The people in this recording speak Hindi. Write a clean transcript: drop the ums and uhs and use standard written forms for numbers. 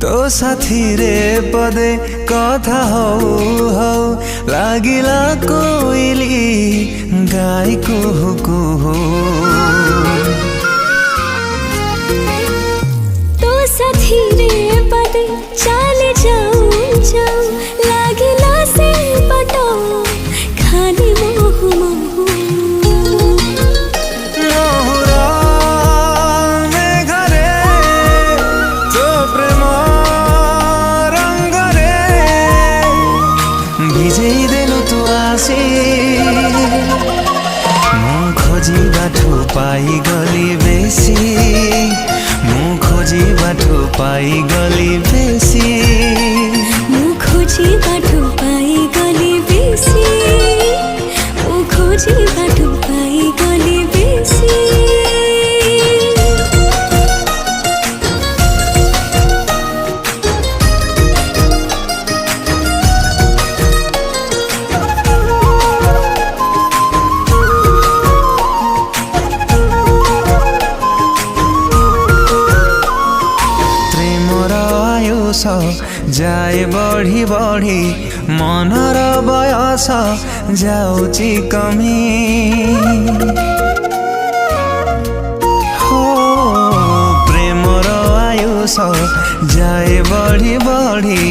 तो साथी रे पदे कथा हौ हौ लागिला कोइली गाई कुहु कुहु। तो साथी रे पदे चले जाऊ जाऊ लागिला से पटो खाली मोहु मोहु। भिजेई देनु तु आसे मु खोजी बाटो पाई गली बेसी, मु खोजी बाटो पाई गली बेसी, मु खोजी बाटो पाई गली बेसी, मु खोजी बाटो पाई गली बेसी। जाए बढ़ी बढ़ी मनर बयस जाउची कमी। हो प्रेमर आयुष जाए बढ़ी बढ़ी